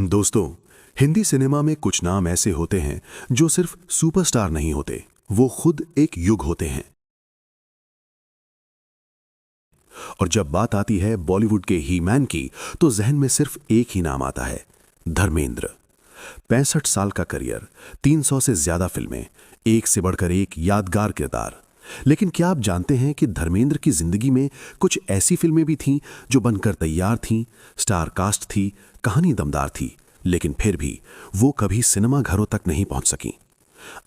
दोस्तों, हिंदी सिनेमा में कुछ नाम ऐसे होते हैं जो सिर्फ सुपरस्टार नहीं होते, वो खुद एक युग होते हैं। और जब बात आती है बॉलीवुड के ही मैन की, तो जहन में सिर्फ एक ही नाम आता है, धर्मेंद्र। 65 साल का करियर, 300 से ज्यादा फिल्में, एक से बढ़कर एक यादगार किरदार। लेकिन क्या आप जानते हैं कि धर्मेंद्र की जिंदगी में कुछ ऐसी फिल्में भी थीं जो बनकर तैयार थीं, स्टार कास्ट थी, कहानी दमदार थी, लेकिन फिर भी वो कभी सिनेमा घरों तक नहीं पहुंच सकी।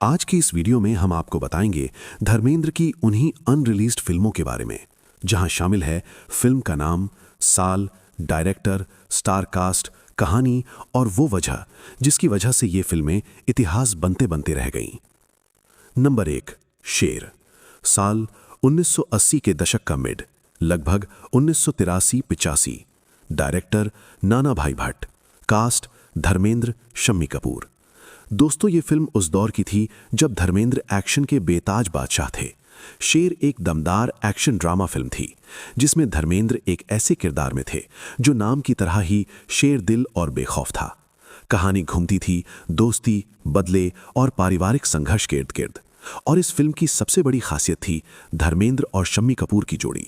आज की इस वीडियो में हम आपको बताएंगे धर्मेंद्र की उन्हीं अनरिलीज्ड फिल्मों के बारे में, जहां शामिल है फिल्म का नाम, साल, डायरेक्टर, स्टार कास्ट, कहानी और वो वजह जिसकी वजह से ये फिल्में इतिहास बनते बनते रह गईं। नंबर 1, शेर। साल 1980 के दशक का मिड, लगभग 1983-85। डायरेक्टर नाना भाई भट्ट। कास्ट धर्मेंद्र, शम्मी कपूर। दोस्तों, ये फिल्म उस दौर की थी जब धर्मेंद्र एक्शन के बेताज बादशाह थे। शेर एक दमदार एक्शन ड्रामा फिल्म थी जिसमें धर्मेंद्र एक ऐसे किरदार में थे जो नाम की तरह ही शेर दिल और बेखौफ था। कहानी घूमती थी दोस्ती, बदले और पारिवारिक संघर्ष के इर्द गिर्द। और इस फिल्म की सबसे बड़ी खासियत थी धर्मेंद्र और शम्मी कपूर की जोड़ी।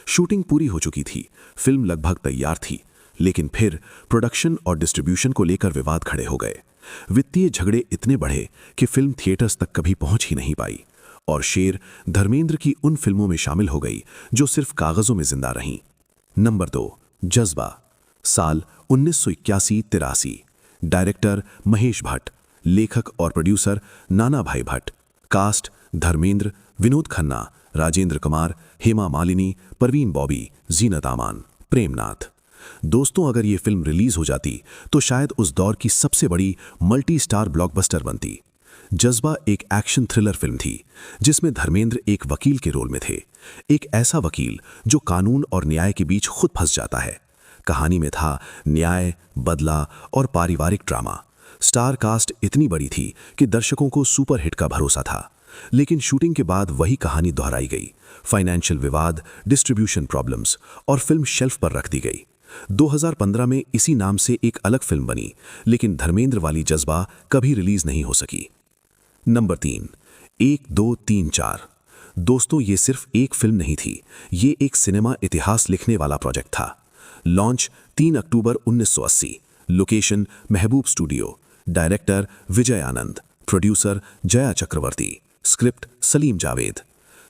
शूटिंग पूरी हो चुकी थी, फिल्म लगभग तैयार थी, लेकिन फिर प्रोडक्शन और डिस्ट्रीब्यूशन को लेकर विवाद खड़े हो गए। वित्तीय झगड़े इतने बढ़े कि फिल्म थिएटर्स तक कभी पहुंच ही नहीं पाई और शेर धर्मेंद्र की उन फिल्मों में शामिल हो गई जो सिर्फ कागजों में जिंदा रहीं। नंबर 2, जज्बा। साल 1981-83। डायरेक्टर महेश भट्ट। लेखक और प्रोड्यूसर नाना भाई भट्ट। कास्ट धर्मेंद्र, विनोद खन्ना, राजेंद्र कुमार, हेमा मालिनी, परवीन बॉबी, जीनत आमान, प्रेमनाथ। दोस्तों, अगर ये फिल्म रिलीज हो जाती तो शायद उस दौर की सबसे बड़ी मल्टी स्टार ब्लॉकबस्टर बनती। जज्बा एक एक्शन थ्रिलर फिल्म थी जिसमें धर्मेंद्र एक वकील के रोल में थे, एक ऐसा वकील जो कानून और न्याय के बीच खुद फंस जाता है। कहानी में था न्याय, बदला और पारिवारिक ड्रामा। स्टार कास्ट इतनी बड़ी थी कि दर्शकों को सुपरहिट का भरोसा था, लेकिन शूटिंग के बाद वही कहानी दोहराई गई। फाइनेंशियल विवाद, डिस्ट्रीब्यूशन प्रॉब्लम्स और फिल्म शेल्फ पर रख दी गई। 2015 में इसी नाम से एक अलग फिल्म बनी, लेकिन धर्मेंद्र वाली जज्बा कभी रिलीज नहीं हो सकी। नंबर 3, 1, 2, 3, 4। दोस्तों, ये सिर्फ एक फिल्म नहीं थी, ये एक सिनेमा इतिहास लिखने वाला प्रोजेक्ट था। लॉन्च 3 अक्टूबर 1980। Location Mehboob studio. Director Vijay Anand. Producer Jaya Chakravarti. Script Salim Javed.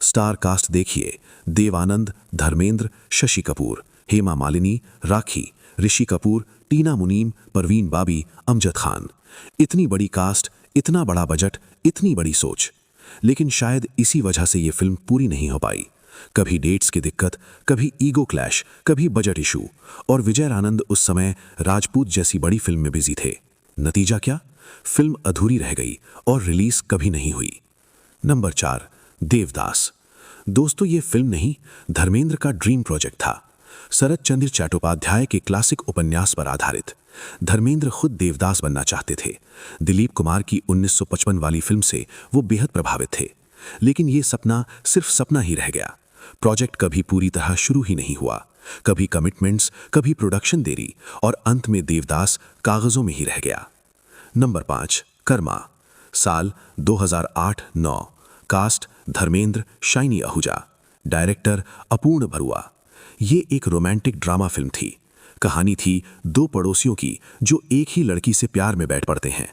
Star cast देखिए, देव आनंद, धर्मेंद्र, शशि कपूर, हेमा मालिनी, राखी, ऋषि कपूर, टीना मुनीम, परवीन बाबी, अमजद खान। इतनी बड़ी कास्ट, इतना बड़ा बजट, इतनी बड़ी सोच। लेकिन शायद इसी वजह से ये फिल्म पूरी नहीं हो पाई। कभी डेट्स की दिक्कत, कभी ईगो क्लैश, कभी बजट इशू। और विजय आनंद उस समय राजपूत जैसी बड़ी फिल्म में बिजी थे। नतीजा क्या? फिल्म अधूरी रह गई और रिलीज कभी नहीं हुई। नंबर 4, देवदास। दोस्तों, ये फिल्म नहीं, धर्मेंद्र का ड्रीम प्रोजेक्ट था। शरद चंद्र चट्टोपाध्याय के क्लासिक उपन्यास पर आधारित। धर्मेंद्र खुद देवदास बनना चाहते थे। दिलीप कुमार की 1955 वाली फिल्म से वो बेहद प्रभावित थे, लेकिन ये सपना सिर्फ सपना ही रह गया। प्रोजेक्ट कभी पूरी तरह शुरू ही नहीं हुआ। कभी कमिटमेंट्स, कभी प्रोडक्शन देरी और अंत में देवदास कागजों में ही रह गया। नंबर 5, कर्मा। साल 2008-9। कास्ट धर्मेंद्र, शाइनी आहूजा। डायरेक्टर अपूर्ण बरुआ। ये एक रोमांटिक ड्रामा फिल्म थी। कहानी थी दो पड़ोसियों की जो एक ही लड़की से प्यार में बैठ पड़ते हैं।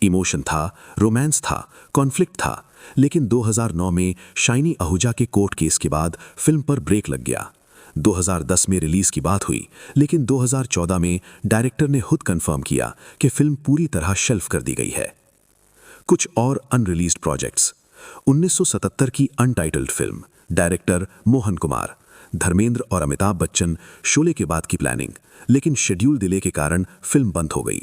इमोशन था, रोमांस था, कॉन्फ्लिक्ट था, लेकिन 2009 में शाइनी आहूजा के कोर्ट केस के बाद फिल्म पर ब्रेक लग गया। 2010 में रिलीज की बात हुई, लेकिन 2014 में डायरेक्टर ने खुद कंफर्म किया कि फिल्म पूरी तरह शेल्फ कर दी गई है। कुछ और अनरिलीज्ड प्रोजेक्ट्स। 1977 की untitled film. Director Mohan Kumar. Dharmendra और अमिताभ बच्चन, शोले के बाद की प्लानिंग, लेकिन शेड्यूल डिले के कारण फिल्म बंद हो गई।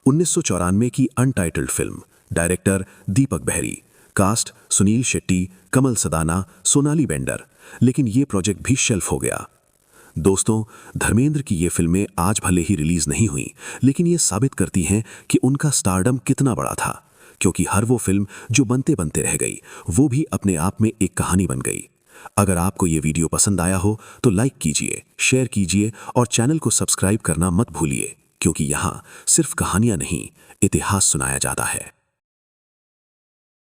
1994 की अनटाइटल्ड फिल्म। डायरेक्टर दीपक बहरी। कास्ट सुनील शेट्टी, कमल सदाना, सोनाली बेंडर, लेकिन ये प्रोजेक्ट भी शेल्फ हो गया। दोस्तों, धर्मेंद्र की ये फिल्में आज भले ही रिलीज नहीं हुई, लेकिन ये साबित करती हैं कि उनका स्टारडम कितना बड़ा था, क्योंकि हर वो फिल्म जो बनते बनते रह गई, वो भी अपने आप में एक कहानी बन गई। अगर आपको ये वीडियो पसंद आया हो तो लाइक कीजिए, शेयर कीजिए और चैनल को सब्सक्राइब करना मत भूलिए। क्योंकि यहाँ सिर्फ कहानियां नहीं, इतिहास सुनाया जाता है।